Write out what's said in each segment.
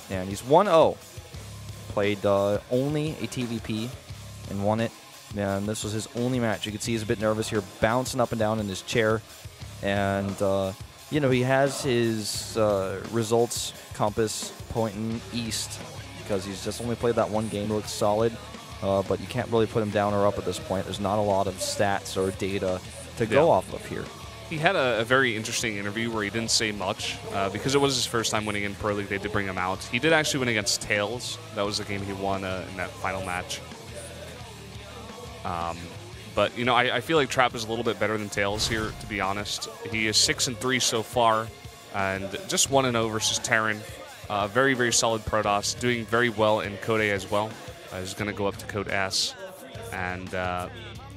And he's 1-0. Played only a TVP and won it. And this was his only match. You can see he's a bit nervous here, bouncing up and down in his chair. And, you know, he has his results compass pointing east because he's just only played that one game. He looks solid, but you can't really put him down or up at this point. There's not a lot of stats or data to go off of here. He had a very interesting interview where he didn't say much because it was his first time winning in Pro League. They did bring him out. He did actually win against Tails. That was the game he won in that final match. But, you know, I feel like Trap is a little bit better than Tails here, to be honest. He is 6-3 so far, and just 1-0 versus Terran. Very, very solid Protoss, doing very well in Code A as well. He's going to go up to Code S, and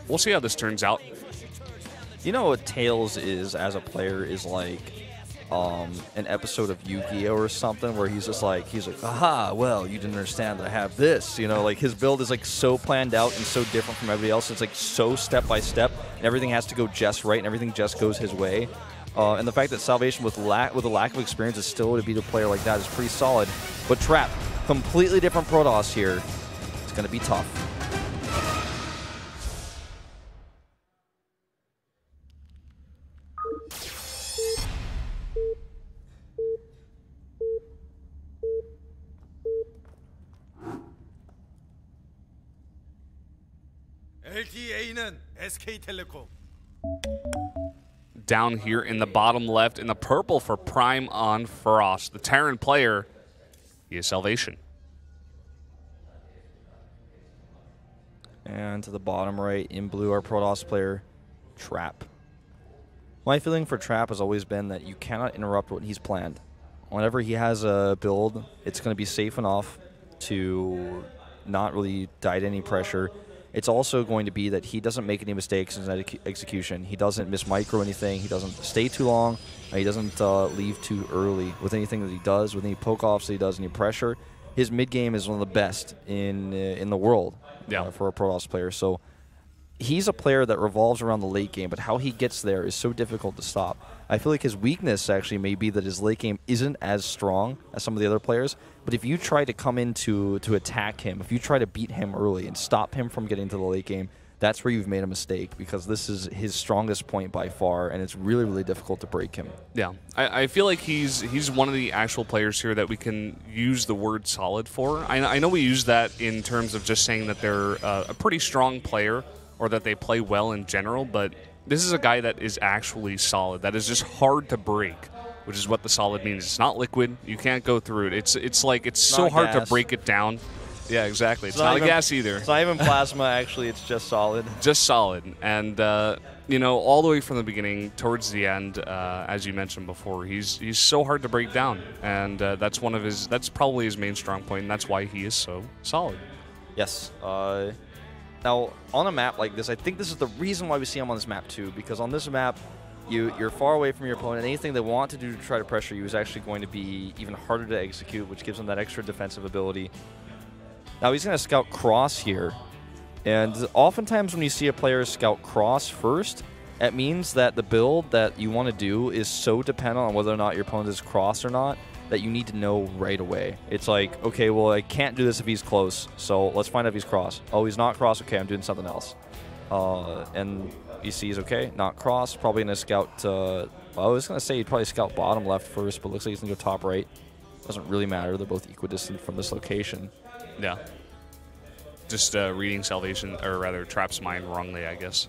we'll see how this turns out. You know what Tails is as a player is like an episode of Yu-Gi-Oh! Or something where he's like, aha, well, you didn't understand that I have this. You know, like his build is like so planned out and so different from everybody else. It's like so step by step, and everything has to go just right, and everything just goes his way. And the fact that Salvation with a lack of experience is still to beat a player like that is pretty solid. But Trap, completely different Protoss here. It's going to be tough. Down here in the bottom left, in the purple for Prime on Frost. The Terran player, he is Salvation. And to the bottom right, in blue, our Protoss player, Trap. My feeling for Trap has always been that you cannot interrupt what he's planned. Whenever he has a build, it's going to be safe enough to not really die to any pressure. It's also going to be that he doesn't make any mistakes in his execution. He doesn't miss micro anything. He doesn't stay too long. He doesn't leave too early with anything that he does, with any poke-offs that he does, any pressure. His mid-game is one of the best in the world for a Protoss player. So he's a player that revolves around the late game, but how he gets there is so difficult to stop. I feel like his weakness actually may be that his late game isn't as strong as some of the other players, but if you try to come in to attack him, if you try to beat him early and stop him from getting to the late game, that's where you've made a mistake, because this is his strongest point by far, and it's really, really difficult to break him. Yeah, I feel like he's one of the actual players here that we can use the word solid for. I know we use that in terms of just saying that they're a pretty strong player or that they play well in general, but this is a guy that is actually solid, that is just hard to break, which is what the solid means. It's not liquid. You can't go through it. It's like it's so hard to break it down. Yeah, exactly. It's not a gas either. It's not even plasma, actually. It's just solid. Just solid. And, you know, all the way from the beginning towards the end, as you mentioned before, he's so hard to break down. And that's probably his main strong point, and that's why he is so solid. Yes. Now, on a map like this, I think this is the reason why we see him on this map too, because on this map, you're far away from your opponent. Anything they want to do to try to pressure you is actually going to be even harder to execute, which gives them that extra defensive ability. Now, he's going to scout cross here, and oftentimes when you see a player scout cross first, it means that the build that you want to do is so dependent on whether or not your opponent is cross or not that you need to know right away. It's like, okay, well, I can't do this if he's close, so let's find out if he's cross. Oh, he's not cross. Okay, I'm doing something else. And you see he's okay, not cross. Probably going to scout, well, I was going to say he'd probably scout bottom left first, but looks like he's going to go top right. Doesn't really matter. They're both equidistant from this location. Yeah. Just reading Salvation, or rather Trap's mind wrongly, I guess.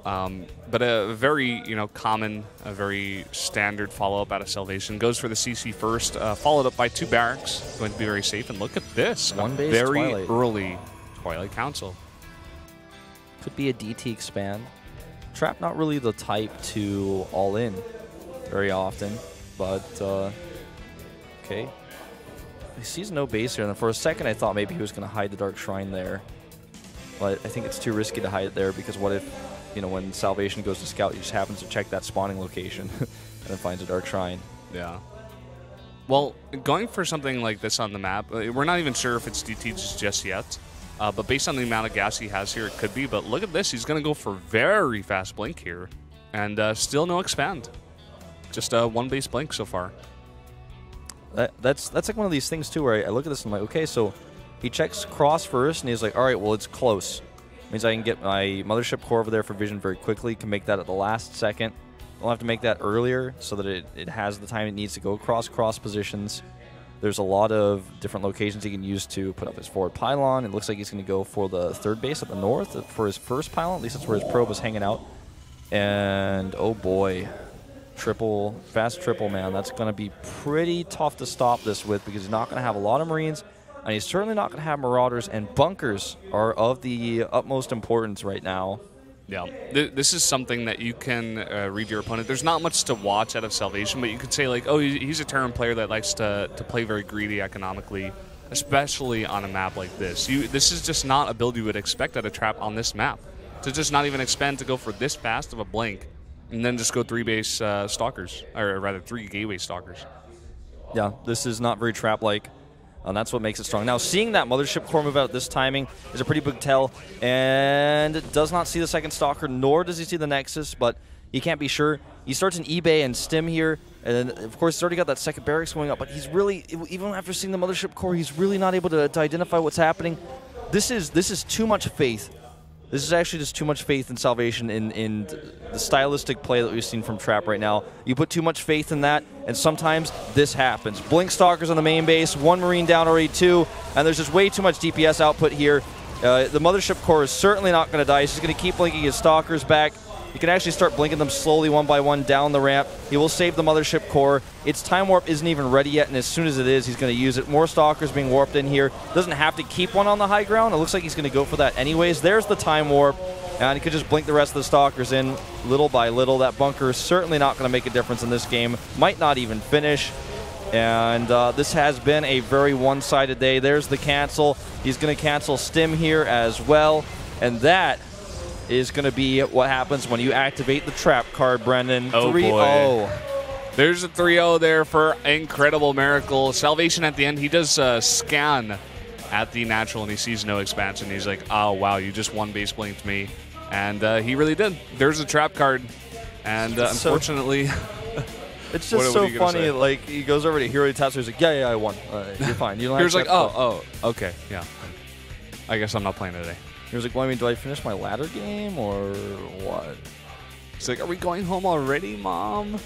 But a very, common, a very standard follow-up out of Salvation. Goes for the CC first, followed up by 2 barracks. Going to be very safe. And look at this. One base very Twilight. Early Twilight Council. Could be a DT expand. Trap not really the type to all-in very often, but okay. He sees no base here, and for a second I thought maybe he was going to hide the Dark Shrine there. But I think it's too risky to hide it there, because what if, when Salvation goes to scout, he just happens to check that spawning location and then finds a Dark Shrine. Yeah. Well, going for something like this on the map, we're not even sure if it's DT just yet. But based on the amount of gas he has here, it could be. But look at this. He's going to go for very fast blink here. And still no expand. Just 1 base blink so far. That's like one of these things too where I look at this and I'm like, okay, so he checks cross first and he's like, all right, well, it's close. Means I can get my mothership core over there for vision very quickly, can make that at the last second. I'll have to make that earlier so that it has the time it needs to go across cross positions. There's a lot of different locations he can use to put up his forward pylon. It looks like he's going to go for the third base at the north for his first pylon. At least that's where his probe was hanging out. And, oh boy, fast triple, man. That's going to be pretty tough to stop this with because he's not going to have a lot of Marines. And he's certainly not going to have Marauders, and bunkers are of the utmost importance right now. Yeah, this is something that you can read your opponent. There's not much to watch out of Salvation, but you could say, like, oh, he's a Terran player that likes to play very greedy economically, especially on a map like this. This is just not a build you would expect out of Trap on this map. To just not even expend to go for this fast of a blink, and then just go 3 base Stalkers, or rather 3 Gateway Stalkers. Yeah, this is not very Trap-like. And that's what makes it strong. Now, seeing that mothership core move out at this timing is a pretty big tell, and does not see the second Stalker, nor does he see the Nexus, but he can't be sure. He starts an eBay and Stim here, and of course he's already got that second barracks going up, but he's really, even after seeing the mothership core, he's really not able to identify what's happening. This is too much faith. This is actually just too much faith in Salvation in the stylistic play that we've seen from Trap right now. You put too much faith in that, and sometimes this happens. Blink Stalkers on the main base, 1 Marine down already, 2, and there's just way too much DPS output here. The mothership core is certainly not going to die. He's just going to keep blinking his Stalkers back. You can actually start blinking them slowly, 1 by 1, down the ramp. He will save the mothership core. Its time warp isn't even ready yet, and as soon as it is, he's going to use it. More Stalkers being warped in here. Doesn't have to keep one on the high ground. It looks like he's going to go for that anyways. There's the time warp, and he could just blink the rest of the Stalkers in little by little. That bunker is certainly not going to make a difference in this game. Might not even finish. And this has been a very one-sided day. There's the cancel. He's going to cancel Stim here as well, and that is going to be what happens when you activate the Trap card, Brendan. Oh, 3-0. boy. There's a 3-0 there for Incredible Miracle. Salvation at the end, he does scan at the natural, and he sees no expansion. He's like, oh, wow, you just one base blinked me. And he really did. There's a Trap card. And unfortunately... It's just so funny. Like, he goes over to Hero Taps, he's like, yeah, I won. You're fine. You don't Here's like, oh, okay, yeah. I guess I'm not playing today. He was like, well, I mean, do I finish my ladder game or what? He's like, are we going home already, Mom?